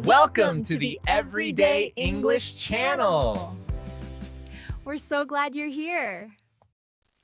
Welcome to the Everyday English Channel. We're so glad you're here.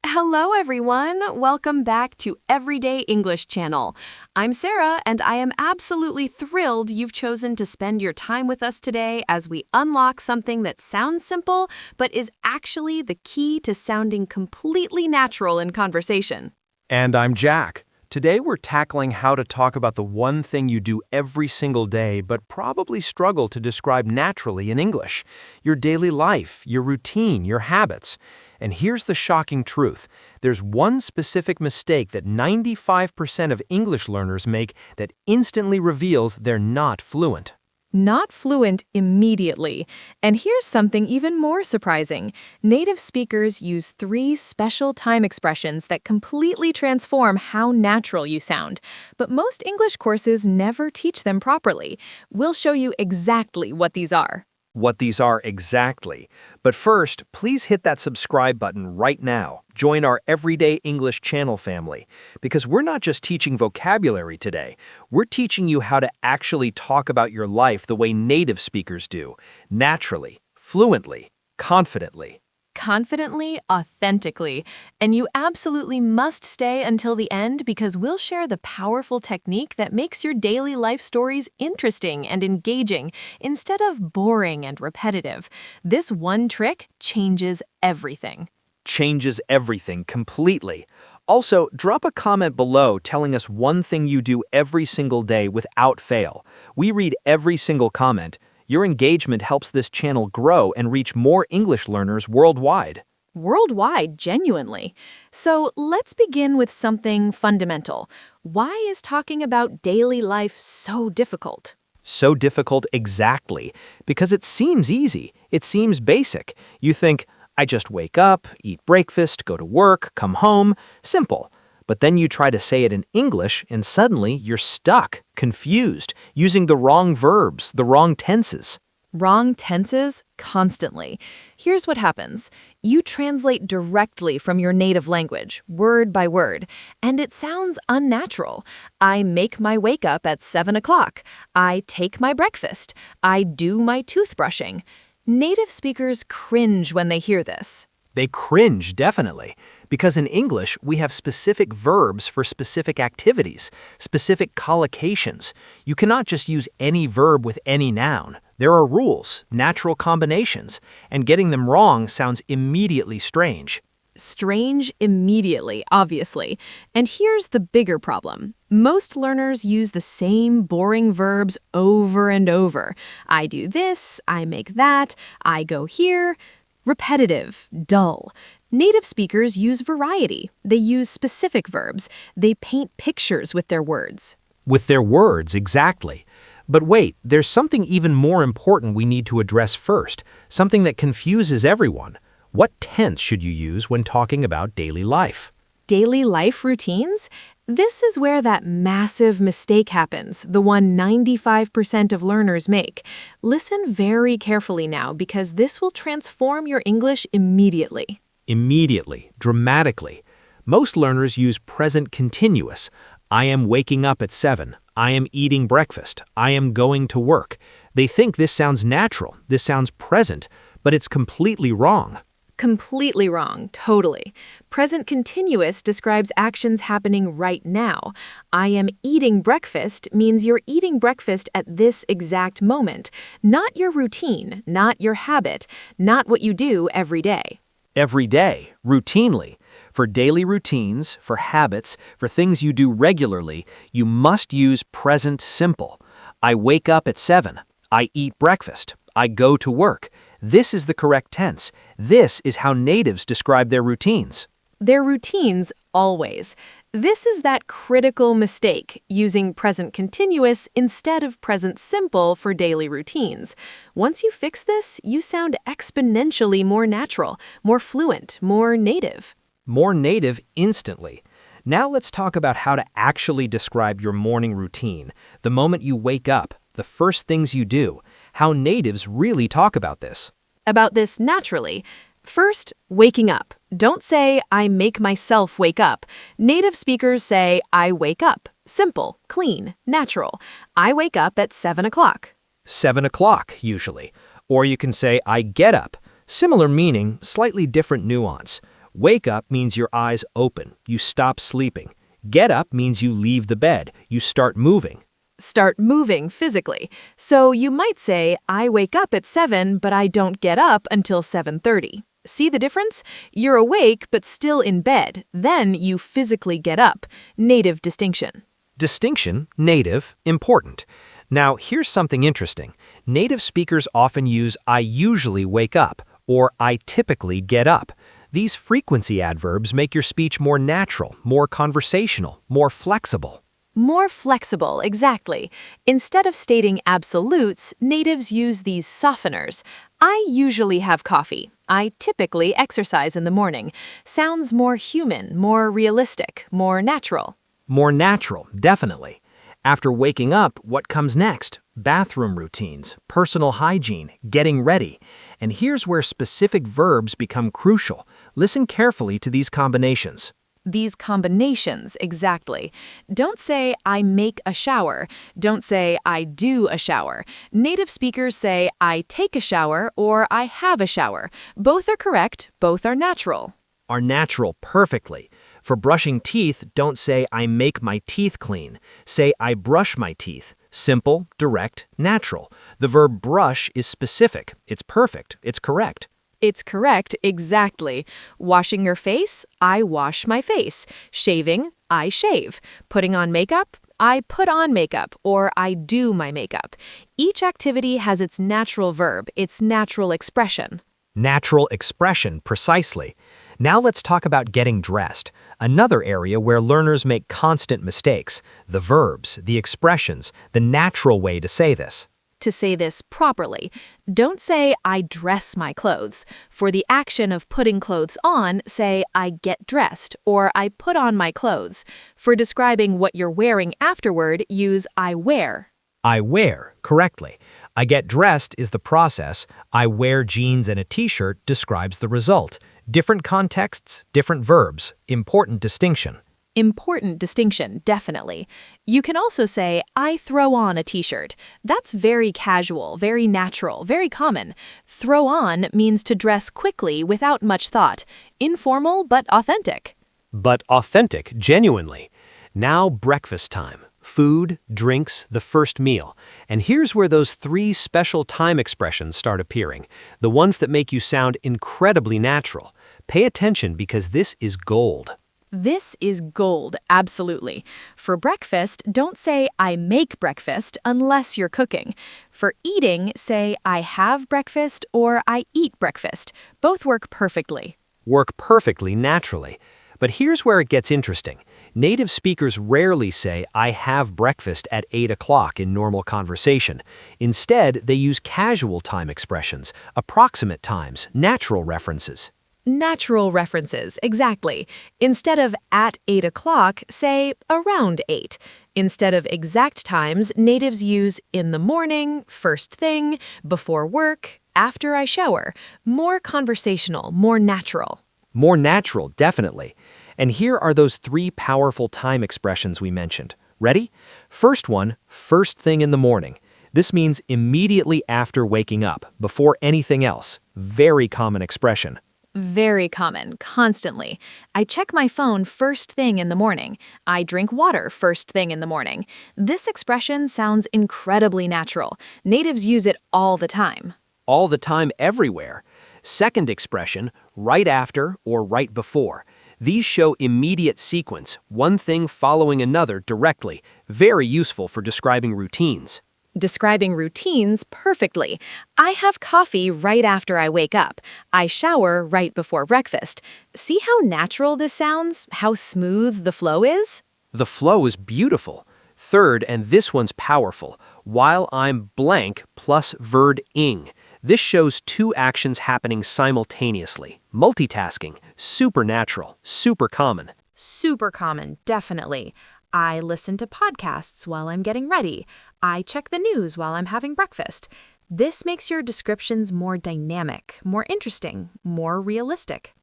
Hello, everyone. Welcome back to Everyday English Channel. I'm Sarah, and I am absolutely thrilled you've chosen to spend your time with us today as we unlock something that sounds simple, but is actually the key to sounding completely natural in conversation. And I'm Jack. Today we're tackling how to talk about the one thing you do every single day but probably struggle to describe naturally in English. Your daily life, your routine, your habits. And here's the shocking truth. There's one specific mistake that 95% of English learners make that instantly reveals they're not fluent. Not fluent immediately. And here's something even more surprising. Native speakers use 3 special time expressions that completely transform how natural you sound. But most English courses never teach them properly. We'll show you exactly what these are. What these are exactly. But first, please hit that subscribe button right now. Join our Everyday English Channel family. Because we're not just teaching vocabulary today. We're teaching you how to actually talk about your life the way native speakers do. Naturally, fluently, confidently. Confidently, authentically. And you absolutely must stay until the end because we'll share the powerful technique that makes your daily life stories interesting and engaging instead of boring and repetitive. This one trick changes everything. Changes everything completely. Also, drop a comment below telling us one thing you do every single day without fail. We read every single comment. Your engagement helps this channel grow and reach more English learners worldwide. Worldwide, genuinely. So let's begin with something fundamental. Why is talking about daily life so difficult? So difficult exactly. Because it seems easy. It seems basic. You think, I just wake up, eat breakfast, go to work, come home. Simple. But then you try to say it in English and suddenly you're stuck, confused, using the wrong verbs, the wrong tenses. Wrong tenses constantly. Here's what happens. You translate directly from your native language, word by word, and it sounds unnatural. I make my wake up at 7 o'clock. I take my breakfast. I do my toothbrushing. Native speakers cringe when they hear this. They cringe, definitely, because in English, we have specific verbs for specific activities, specific collocations. You cannot just use any verb with any noun. There are rules, natural combinations, and getting them wrong sounds immediately strange. Strange immediately, obviously. And here's the bigger problem. Most learners use the same boring verbs over and over. I do this, I make that, I go here. Repetitive, dull. Native speakers use variety. They use specific verbs. They paint pictures with their words. With their words, exactly. But wait, there's something even more important we need to address first, something that confuses everyone. What tense should you use when talking about daily life? Daily life routines? This is where that massive mistake happens, the one 95% of learners make. Listen very carefully now because this will transform your English immediately. Immediately, dramatically. Most learners use present continuous. I am waking up at 7. I am eating breakfast. I am going to work. They think this sounds natural, this sounds present, but it's completely wrong. Completely wrong, totally. Present continuous describes actions happening right now. I am eating breakfast means you're eating breakfast at this exact moment, not your routine, not your habit, not what you do every day. Every day, routinely. For daily routines, for habits, for things you do regularly, you must use present simple. I wake up at 7. I eat breakfast. I go to work. This is the correct tense. This is how natives describe their routines. Their routines, always. This is that critical mistake, using present continuous instead of present simple for daily routines. Once you fix this, you sound exponentially more natural, more fluent, more native. More native instantly. Now let's talk about how to actually describe your morning routine, the moment you wake up, the first things you do, how natives really talk about this. About this naturally. First, waking up. Don't say, I make myself wake up. Native speakers say, I wake up. Simple, clean, natural. I wake up at 7 o'clock. 7 o'clock, usually. Or you can say, I get up. Similar meaning, slightly different nuance. Wake up means your eyes open, you stop sleeping. Get up means you leave the bed, you start moving. Start moving physically. So you might say, I wake up at 7, but I don't get up until 7:30. See the difference? You're awake, but still in bed. Then you physically get up. Native distinction. Distinction, native, important. Now, here's something interesting. Native speakers often use I usually wake up or I typically get up. These frequency adverbs make your speech more natural, more conversational, more flexible. More flexible, exactly. Instead of stating absolutes, natives use these softeners. I usually have coffee. I typically exercise in the morning. Sounds more human, more realistic, more natural. More natural, definitely. After waking up, what comes next? Bathroom routines, personal hygiene, getting ready. And here's where specific verbs become crucial. Listen carefully to these combinations. These combinations, exactly. Don't say, I make a shower. Don't say, I do a shower. Native speakers say, I take a shower or I have a shower. Both are correct, both are natural. Are natural perfectly. For brushing teeth, don't say, I make my teeth clean. Say, I brush my teeth. Simple, direct, natural. The verb brush is specific. It's perfect. It's correct. It's correct, exactly. Washing your face, I wash my face. Shaving, I shave. Putting on makeup, I put on makeup, or I do my makeup. Each activity has its natural verb, its natural expression. Natural expression, precisely. Now let's talk about getting dressed, another area where learners make constant mistakes. The verbs, the expressions, the natural way to say this. To say this properly, don't say, I dress my clothes. For the action of putting clothes on, say, I get dressed, or I put on my clothes. For describing what you're wearing afterward, use I wear. I wear, correctly. I get dressed is the process. I wear jeans and a t-shirt describes the result. Different contexts, different verbs. Important distinction. Important distinction, definitely. You can also say, I throw on a t-shirt. That's very casual, very natural, very common. Throw on means to dress quickly without much thought. Informal but authentic. But authentic, genuinely. Now breakfast time. Food, drinks, the first meal. And here's where those 3 special time expressions start appearing. The ones that make you sound incredibly natural. Pay attention because this is gold. This is gold, absolutely. For breakfast, don't say, I make breakfast unless you're cooking. For eating, say, I have breakfast or I eat breakfast. Both work perfectly. Work perfectly naturally. But here's where it gets interesting. Native speakers rarely say, I have breakfast at 8 o'clock in normal conversation. Instead, they use casual time expressions, approximate times, natural references. Natural references, exactly. Instead of at 8 o'clock, say around 8. Instead of exact times, natives use in the morning, first thing, before work, after I shower. More conversational, more natural. More natural, definitely. And here are those 3 powerful time expressions we mentioned. Ready? First one, first thing in the morning. This means immediately after waking up, before anything else. Very common expression. Very common, constantly. I check my phone first thing in the morning. I drink water first thing in the morning. This expression sounds incredibly natural. Natives use it all the time. All the time, everywhere. Second expression, right after or right before. These show immediate sequence, one thing following another directly. Very useful for describing routines. Describing routines perfectly. I have coffee right after I wake up. I shower right before breakfast. See how natural this sounds? How smooth the flow is? The flow is beautiful. Third, and this one's powerful, while I'm blank plus verb ing. This shows 2 actions happening simultaneously. Multitasking, supernatural, super common. Super common, definitely. I listen to podcasts while I'm getting ready. I check the news while I'm having breakfast. This makes your descriptions more dynamic, more interesting, more realistic.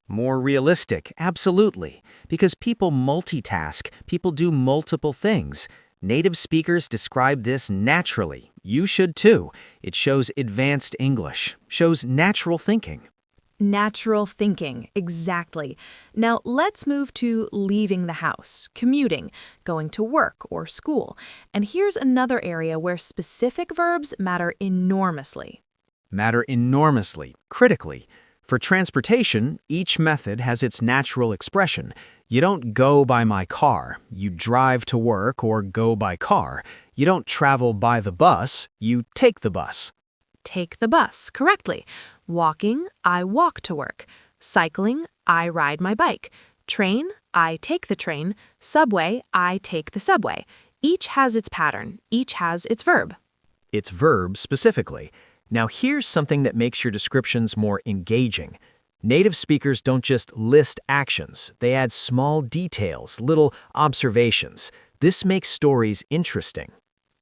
More realistic, absolutely. Because people multitask, people do multiple things. Native speakers describe this naturally, You should too. It shows advanced English, shows natural thinking. Natural thinking, exactly. Now let's move to leaving the house, commuting, going to work or school. And here's another area where specific verbs matter enormously. Matter enormously, critically. For transportation, each method has its natural expression. You don't go by my car. You drive to work or go by car. You don't travel by the bus. You take the bus. Take the bus, correctly. Walking, I walk to work. Cycling, I ride my bike. Train, I take the train. Subway, I take the subway. Each has its pattern. Each has its verb. It's verb specifically. Now here's something that makes your descriptions more engaging. Native speakers don't just list actions, they add small details, little observations. This makes stories interesting.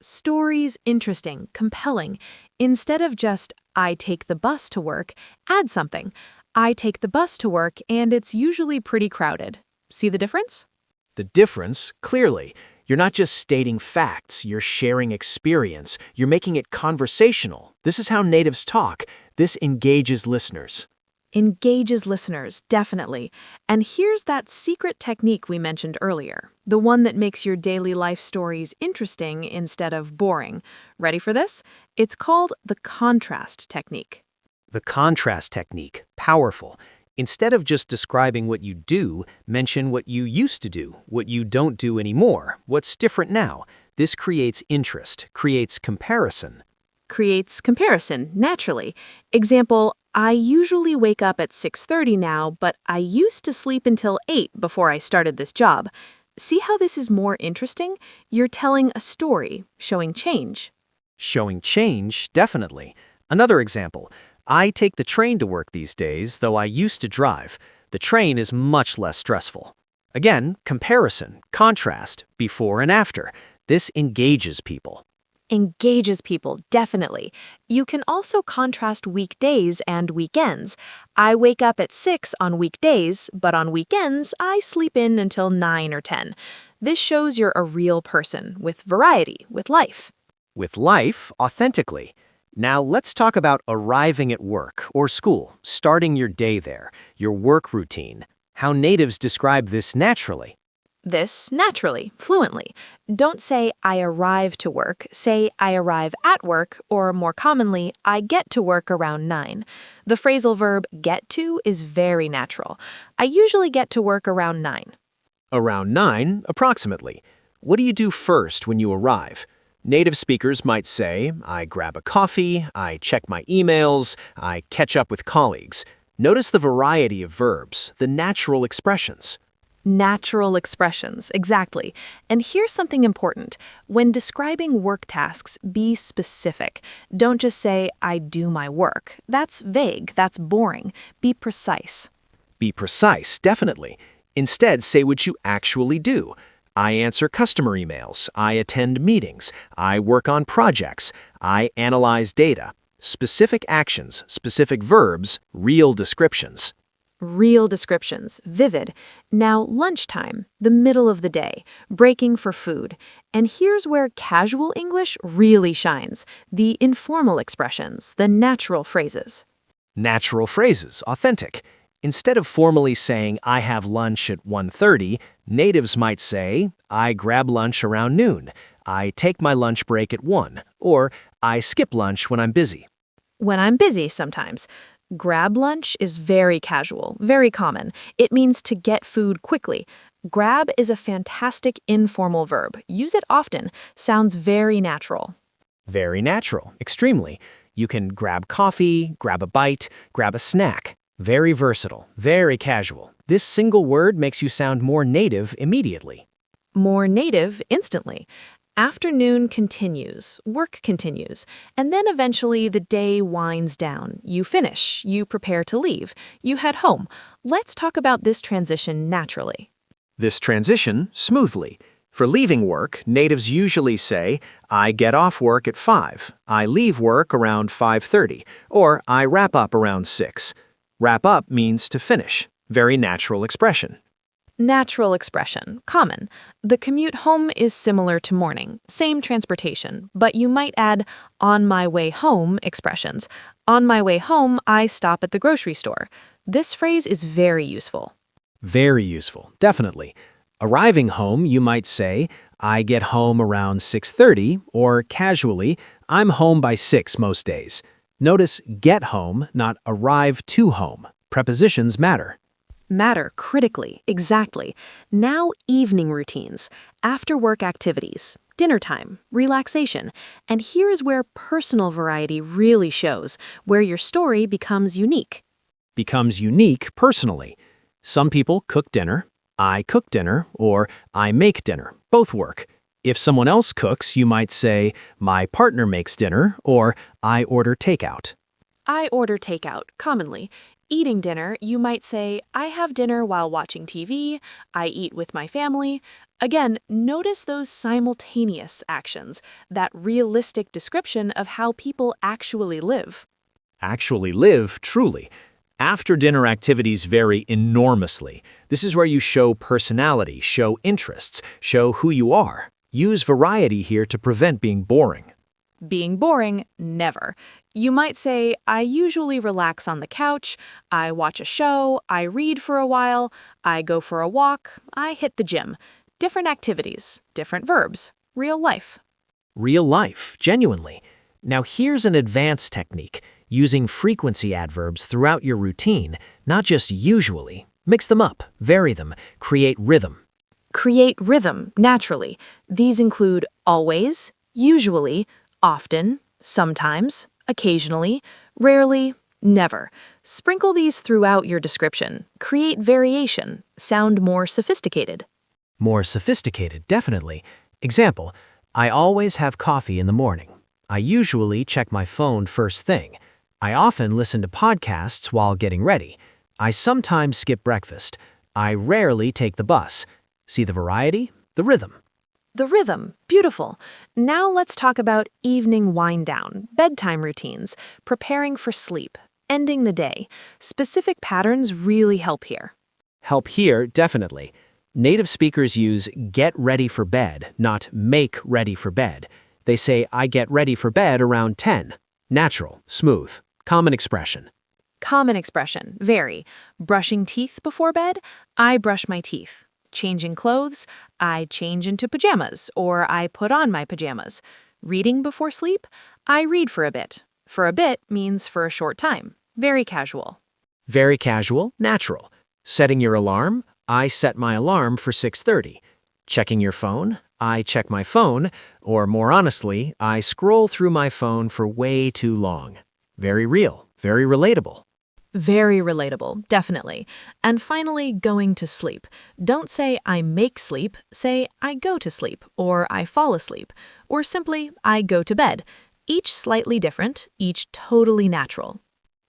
Stories interesting, compelling. Instead of just, I take the bus to work, add something. I take the bus to work and it's usually pretty crowded. See the difference? The difference, clearly. You're not just stating facts, you're sharing experience, you're making it conversational. This is how natives talk. This engages listeners. Engages listeners, definitely. And here's that secret technique we mentioned earlier, the one that makes your daily life stories interesting instead of boring. Ready for this? It's called the contrast technique. The contrast technique, powerful. Instead of just describing what you do, mention what you used to do, what you don't do anymore, what's different now. This creates interest, creates comparison. Creates comparison, naturally. Example, I usually wake up at 6:30 now, but I used to sleep until 8 before I started this job. See how this is more interesting? You're telling a story, showing change. Showing change, definitely. Another example, I take the train to work these days, though I used to drive. The train is much less stressful. Again, comparison, contrast, before and after. This engages people. Engages people, definitely. You can also contrast weekdays and weekends. I wake up at 6 on weekdays, but on weekends, I sleep in until 9 or 10. This shows you're a real person, with variety, with life. With life, authentically. Now let's talk about arriving at work or school, starting your day there, your work routine. How natives describe this naturally. This naturally, fluently. Don't say, I arrive to work. Say, I arrive at work, or more commonly, I get to work around 9. The phrasal verb get to is very natural. I usually get to work around 9. Around 9, approximately. What do you do first when you arrive? Native speakers might say, I grab a coffee, I check my emails, I catch up with colleagues. Notice the variety of verbs, the natural expressions. Natural expressions, exactly. And here's something important. When describing work tasks, be specific. Don't just say, I do my work. That's vague, that's boring. Be precise. Be precise, definitely. Instead, say what you actually do. I answer customer emails, I attend meetings, I work on projects, I analyze data. Specific actions, specific verbs, real descriptions. Real descriptions, vivid. Now, lunchtime, the middle of the day, breaking for food. And here's where casual English really shines. The informal expressions, the natural phrases. Natural phrases, authentic. Instead of formally saying, I have lunch at 1:30, natives might say, I grab lunch around noon, I take my lunch break at 1, or I skip lunch when I'm busy. When I'm busy sometimes. Grab lunch is very casual, very common. It means to get food quickly. Grab is a fantastic informal verb. Use it often. Sounds very natural. Very natural, extremely. You can grab coffee, grab a bite, grab a snack. Very versatile, very casual. This single word makes you sound more native immediately. More native instantly. Afternoon continues, work continues, and then eventually the day winds down. You finish, you prepare to leave, you head home. Let's talk about this transition naturally. This transition, smoothly. For leaving work, natives usually say, I get off work at 5, I leave work around 5:30, or I wrap up around 6. Wrap up means to finish. Very natural expression. Natural expression, common. The commute home is similar to morning, same transportation, but you might add on my way home expressions. On my way home, I stop at the grocery store. This phrase is very useful. Very useful, definitely. Arriving home, you might say, I get home around 6:30, or casually, I'm home by 6 most days. Notice get home, not arrive to home. Prepositions matter. Matter critically, exactly. Now evening routines, after-work activities, dinner time, relaxation. And here is where personal variety really shows, where your story becomes unique. Becomes unique personally. Some people cook dinner, I cook dinner, or I make dinner. Both work. If someone else cooks, you might say, my partner makes dinner, or I order takeout. I order takeout, commonly. Eating dinner, you might say, I have dinner while watching TV, I eat with my family. Again, notice those simultaneous actions, that realistic description of how people actually live. Actually live, truly. After-dinner activities vary enormously. This is where you show personality, show interests, show who you are. Use variety here to prevent being boring. Being boring, never. You might say, I usually relax on the couch, I watch a show, I read for a while, I go for a walk, I hit the gym. Different activities, different verbs, real life. Real life, genuinely. Now here's an advanced technique, using frequency adverbs throughout your routine, not just usually. Mix them up, vary them, create rhythm. Create rhythm, naturally. These include always, usually, often, sometimes, occasionally, rarely, never. Sprinkle these throughout your description. Create variation. Sound more sophisticated. More sophisticated, definitely. Example, I always have coffee in the morning. I usually check my phone first thing. I often listen to podcasts while getting ready. I sometimes skip breakfast. I rarely take the bus. See the variety? The rhythm. The rhythm, beautiful. Now let's talk about evening wind down, bedtime routines, preparing for sleep, ending the day. Specific patterns really help here. Help here, definitely. Native speakers use get ready for bed, not make ready for bed. They say I get ready for bed around 10. Natural, smooth, common expression. Common expression, very. Brushing teeth before bed, I brush my teeth. Changing clothes, I change into pajamas, or I put on my pajamas. Reading before sleep, I read for a bit. For a bit means for a short time. Very casual. Very casual, natural. Setting your alarm, I set my alarm for 6:30. Checking your phone, I check my phone, or more honestly, I scroll through my phone for way too long. Very real, very relatable. Very relatable, definitely. And finally, going to sleep. Don't say I make sleep, say I go to sleep, or I fall asleep, or simply I go to bed. Each slightly different, each totally natural.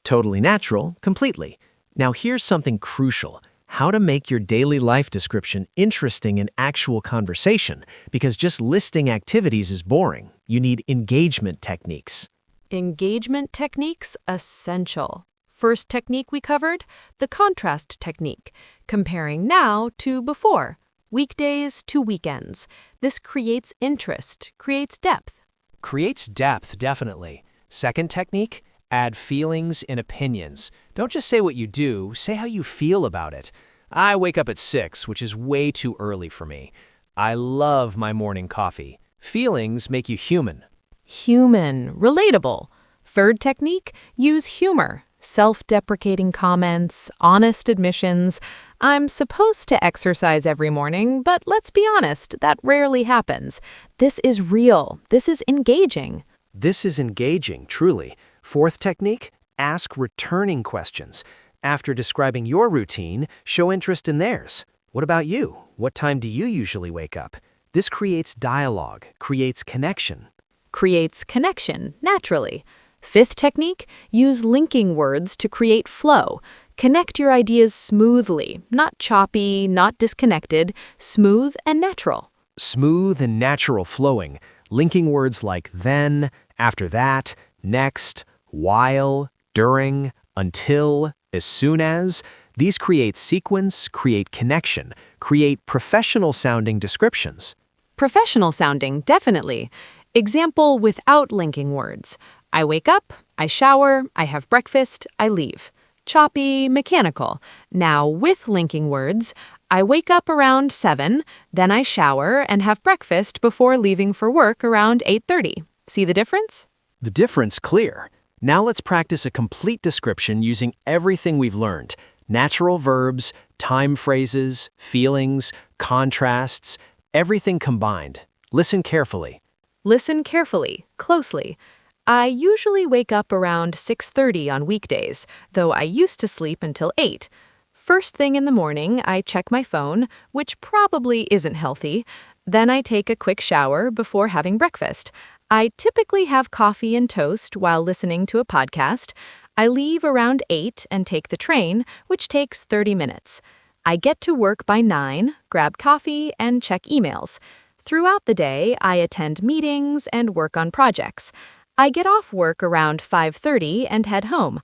Totally natural, completely. Now here's something crucial. How to make your daily life description interesting in actual conversation, because just listing activities is boring. You need engagement techniques. Engagement techniques essential. First technique we covered, the contrast technique, comparing now to before, weekdays to weekends. This creates interest, creates depth. Creates depth, definitely. Second technique, add feelings and opinions. Don't just say what you do, say how you feel about it. I wake up at 6, which is way too early for me. I love my morning coffee. Feelings make you human. Human, relatable. Third technique, use humor. Self-deprecating comments, honest admissions. I'm supposed to exercise every morning, but let's be honest, that rarely happens. This is real. This is engaging. This is engaging, truly. Fourth technique, ask returning questions. After describing your routine, show interest in theirs. What about you? What time do you usually wake up? This creates dialogue, creates connection. Creates connection, naturally. Fifth technique, use linking words to create flow. Connect your ideas smoothly, not choppy, not disconnected, smooth and natural. Smooth and natural flowing, linking words like then, after that, next, while, during, until, as soon as. These create sequence, create connection, create professional-sounding descriptions. Professional sounding, definitely. Example without linking words. I wake up, I shower, I have breakfast, I leave. Choppy, mechanical. Now with linking words, I wake up around 7, then I shower and have breakfast before leaving for work around 8:30. See the difference? The difference clear. Now let's practice a complete description using everything we've learned. Natural verbs, time phrases, feelings, contrasts, everything combined. Listen carefully. Listen carefully, closely. I usually wake up around 6:30 on weekdays, though I used to sleep until 8. First thing in the morning, I check my phone, which probably isn't healthy. Then I take a quick shower before having breakfast. I typically have coffee and toast while listening to a podcast. I leave around 8 and take the train, which takes 30 minutes. I get to work by 9, grab coffee, and check emails. Throughout the day, I attend meetings and work on projects. I get off work around 5:30 and head home.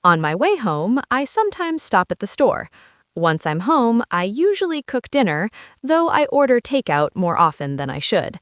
On my way home, I sometimes stop at the store. Once I'm home, I usually cook dinner, though I order takeout more often than I should.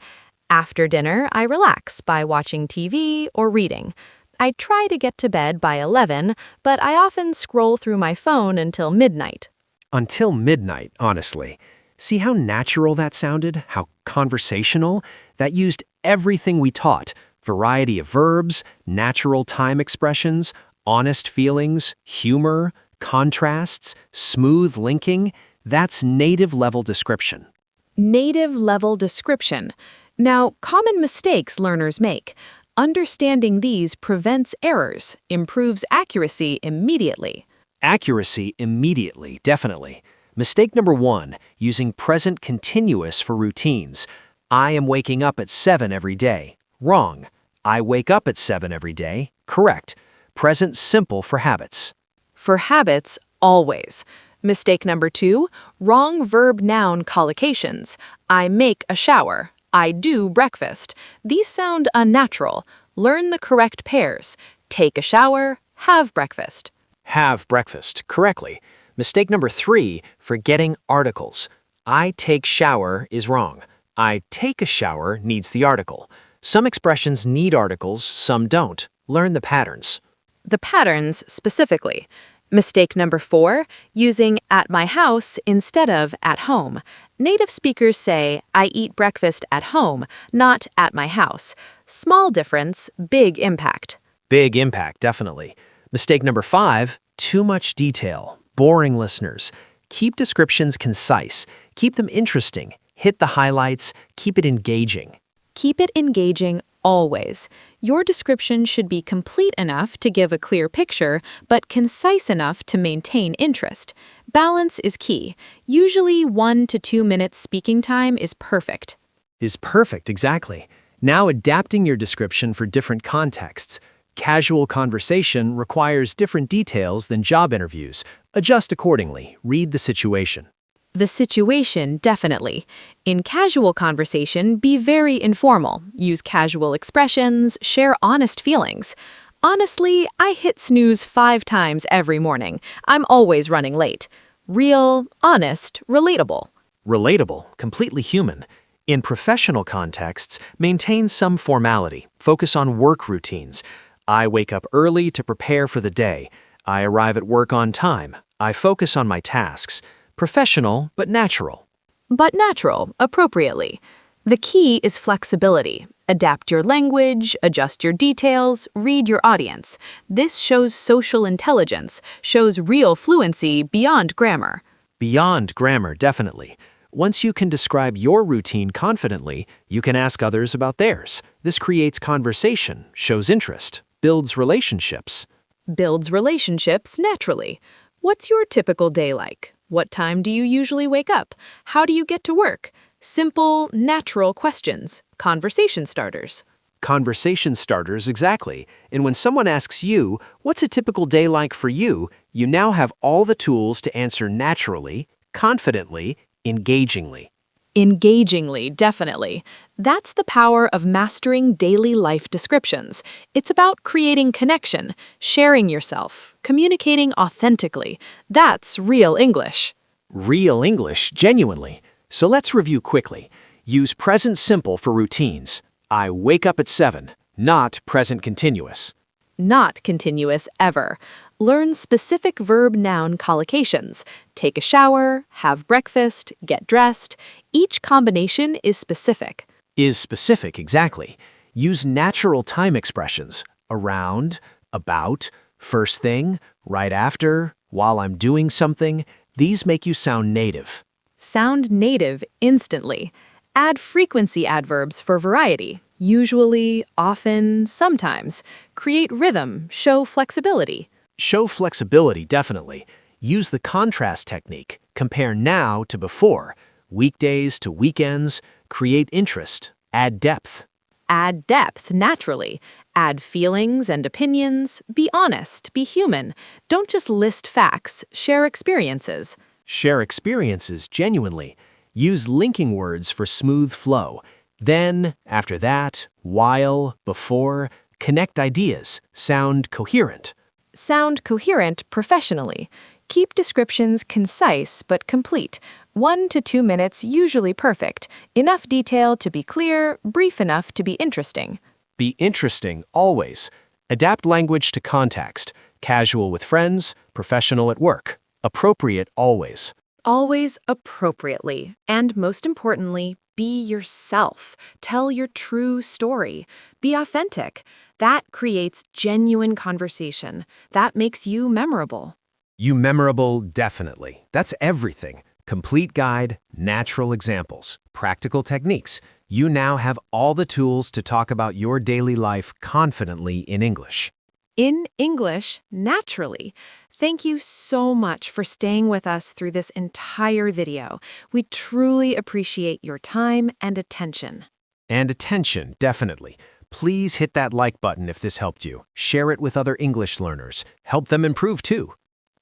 After dinner, I relax by watching TV or reading. I try to get to bed by 11, but I often scroll through my phone until midnight. Until midnight, honestly. See how natural that sounded? How conversational? That used everything we taught. Variety of verbs, natural time expressions, honest feelings, humor, contrasts, smooth linking. That's native level description. Native level description. Now, common mistakes learners make. Understanding these prevents errors, improves accuracy immediately. Accuracy immediately, definitely. Mistake number 1, using present continuous for routines. I am waking up at 7 every day. Wrong. I wake up at 7 every day. Correct. Present simple for habits. For habits, always. Mistake number 2, wrong verb-noun collocations. I make a shower. I do breakfast. These sound unnatural. Learn the correct pairs. Take a shower, have breakfast. Have breakfast, correctly. Mistake number 3, forgetting articles. I take shower is wrong. I take a shower needs the article. Some expressions need articles, some don't. Learn the patterns. The patterns specifically. Mistake number 4, using at my house instead of at home. Native speakers say, I eat breakfast at home, not at my house. Small difference, big impact. Big impact, definitely. Mistake number 5, too much detail. Boring listeners. Keep descriptions concise. Keep them interesting. Hit the highlights. Keep it engaging. Keep it engaging always. Your description should be complete enough to give a clear picture, but concise enough to maintain interest. Balance is key. Usually 1 to 2 minutes speaking time is perfect. Is perfect, exactly. Now adapting your description for different contexts. Casual conversation requires different details than job interviews. Adjust accordingly. Read the situation. The situation, definitely. In casual conversation, be very informal. Use casual expressions, share honest feelings. Honestly, I hit snooze 5 times every morning. I'm always running late. Real, honest, relatable. Relatable, completely human. In professional contexts, maintain some formality. Focus on work routines. I wake up early to prepare for the day. I arrive at work on time. I focus on my tasks. Professional, but natural. But natural, appropriately. The key is flexibility. Adapt your language, adjust your details, read your audience. This shows social intelligence, shows real fluency beyond grammar. Beyond grammar, definitely. Once you can describe your routine confidently, you can ask others about theirs. This creates conversation, shows interest, builds relationships. Builds relationships naturally. What's your typical day like? What time do you usually wake up? How do you get to work? Simple, natural questions. Conversation starters. Conversation starters, exactly. And when someone asks you, what's a typical day like for you, you now have all the tools to answer naturally, confidently, engagingly. Engagingly, definitely. That's the power of mastering daily life descriptions. It's about creating connection, sharing yourself, communicating authentically. That's real English. Real English, genuinely. So let's review quickly. Use present simple for routines. I wake up at 7, not present continuous. Not continuous ever. Learn specific verb-noun collocations. Take a shower, have breakfast, get dressed. Each combination is specific. Is specific, exactly. Use natural time expressions. Around, about, first thing, right after, while I'm doing something. These make you sound native. Sound native instantly. Add frequency adverbs for variety. Usually, often, sometimes. Create rhythm, show flexibility. Show flexibility, definitely. Use the contrast technique. Compare now to before. Weekdays to weekends. Create interest. Add depth. Add depth naturally. Add feelings and opinions. Be honest, be human. Don't just list facts, share experiences. Share experiences genuinely. Use linking words for smooth flow. Then, after that, while, before, connect ideas. Sound coherent. Sound coherent professionally. Keep descriptions concise but complete. 1 to 2 minutes usually perfect. Enough detail to be clear, brief enough to be interesting. Be interesting always. Adapt language to context. Casual with friends, professional at work. Appropriate always. Always appropriately. And most importantly, be yourself. Tell your true story. Be authentic. That creates genuine conversation. That makes you memorable. You memorable, definitely. That's everything. Complete guide, natural examples, practical techniques. You now have all the tools to talk about your daily life confidently in English. In English, naturally. Thank you so much for staying with us through this entire video. We truly appreciate your time and attention. And attention, definitely. Please hit that like button if this helped you. Share it with other English learners. Help them improve too.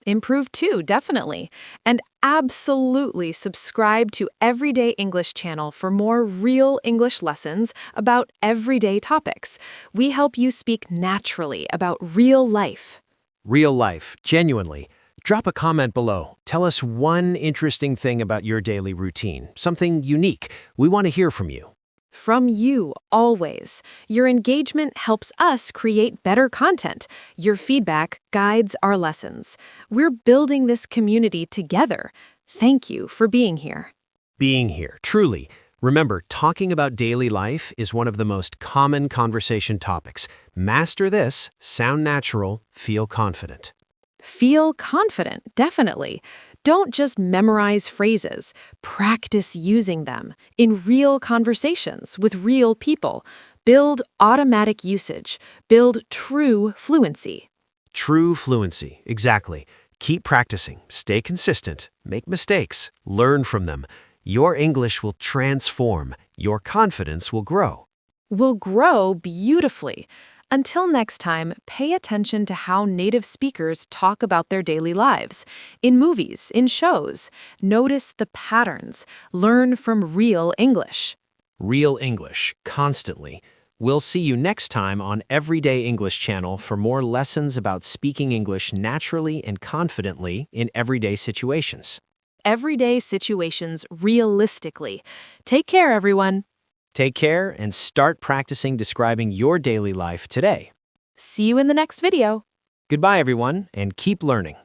Improve too, definitely. And absolutely subscribe to Everyday English channel for more real English lessons about everyday topics. We help you speak naturally about real life. Real life, genuinely. Drop a comment below. Tell us one interesting thing about your daily routine, something unique. We want to hear from you. From you, always. Your engagement helps us create better content. Your feedback guides our lessons. We're building this community together. Thank you for being here. Being here, truly. Remember, talking about daily life is one of the most common conversation topics. Master this, sound natural, feel confident. Feel confident, definitely. Don't just memorize phrases. Practice using them in real conversations with real people. Build automatic usage. Build true fluency. True fluency, exactly. Keep practicing, stay consistent, make mistakes, learn from them. Your English will transform. Your confidence will grow. Will grow beautifully. Until next time, pay attention to how native speakers talk about their daily lives. In movies, in shows. Notice the patterns. Learn from real English. Real English, constantly. We'll see you next time on Everyday English channel for more lessons about speaking English naturally and confidently in everyday situations. Everyday situations realistically. Take care, everyone. Take care and start practicing describing your daily life today. See you in the next video. Goodbye, everyone, and keep learning.